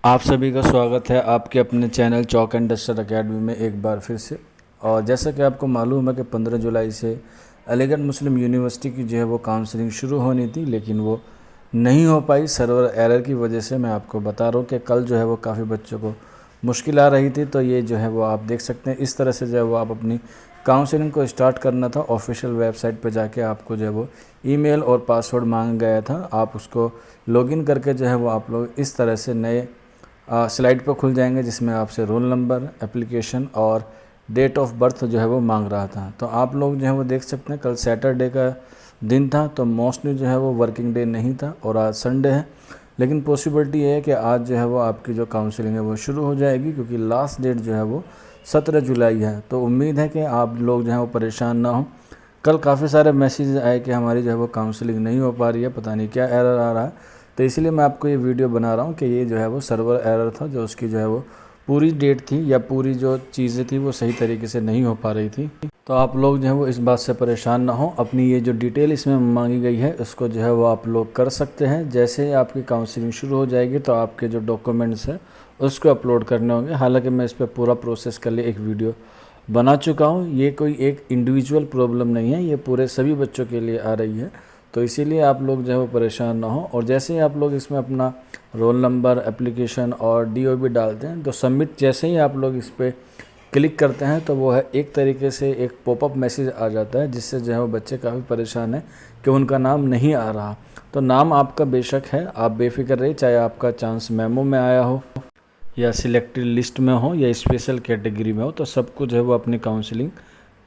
आप सभी का स्वागत है आपके अपने channel chalk and duster academy में एक बार फिर से। और जैसा कि आपको मालूम है कि 15 जुलाई से अलीगढ़ मुस्लिम यूनिवर्सिटी की जो है वो काउंसलिंग शुरू होनी थी, लेकिन वो नहीं हो पाई सर्वर एरर की वजह से। मैं आपको बता रहा हूँ कि कल जो है वो काफ़ी बच्चों को मुश्किल आ रही थी। तो ये जो है वो आप देख सकते हैं, इस तरह से जो है वो आप अपनी काउंसलिंग को स्टार्ट करना था। ऑफिशियल वेबसाइट पर जाके आपको जो है वो ईमेल और पासवर्ड मांगा गया था। आप उसको लॉगिन करके जो है वो आप लोग इस तरह से नए स्लाइड पर खुल जाएंगे, जिसमें आपसे रोल नंबर, एप्लीकेशन और डेट ऑफ बर्थ जो है वो मांग रहा था। तो आप लोग जो है वो देख सकते हैं, कल सैटरडे का दिन था तो मोस्टली जो है वो वर्किंग डे नहीं था और आज संडे है। लेकिन पॉसिबिलिटी है कि आज जो है वो आपकी जो काउंसलिंग है वो शुरू हो जाएगी, क्योंकि लास्ट डेट जो है वो 17 जुलाई है। तो उम्मीद है कि आप लोग जो है वो परेशान ना हो। कल काफ़ी सारे मैसेज आए कि हमारी जो है वो काउंसलिंग नहीं हो पा रही है, पता नहीं क्या एरर आ रहा है। तो इसलिए मैं आपको ये वीडियो बना रहा हूँ कि ये जो है वो सर्वर एरर था, जो उसकी जो है वो पूरी डेट थी या पूरी जो चीज़ें थी वो सही तरीके से नहीं हो पा रही थी। तो आप लोग जो है वो इस बात से परेशान ना हो। अपनी ये जो डिटेल इसमें मांगी गई है उसको जो है वो आप लोग कर सकते हैं। जैसे ही आपकी काउंसलिंग शुरू हो जाएगी तो आपके जो डॉक्यूमेंट्स हैं उसको अपलोड करने होंगे। हालांकि मैं इस पर पूरा प्रोसेस के लिए एक वीडियो बना चुका हूँ। ये कोई एक इंडिविजुअल प्रॉब्लम नहीं है, ये पूरे सभी बच्चों के लिए आ रही है। तो इसीलिए आप लोग जो है वो परेशान ना हो। और जैसे ही आप लोग इसमें अपना रोल नंबर, एप्लीकेशन और डीओबी डालते हैं तो सबमिट जैसे ही आप लोग इस पर क्लिक करते हैं तो वो है एक तरीके से एक पॉपअप मैसेज आ जाता है, जिससे जो है वो बच्चे काफ़ी परेशान हैं कि उनका नाम नहीं आ रहा। तो नाम आपका बेशक है, आप बेफिक्र रहिए, चाहे आपका चांस मेमो में आया हो या सिलेक्टेड लिस्ट में हो या स्पेशल कैटेगरी में हो, तो सब कुछ है वो अपनी काउंसलिंग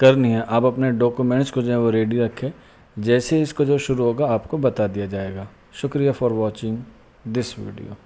करनी है। आप अपने डॉक्यूमेंट्स को जो है वो रेडी रखें, जैसे इसको जो शुरू होगा आपको बता दिया जाएगा। शुक्रिया फॉर वॉचिंग दिस वीडियो।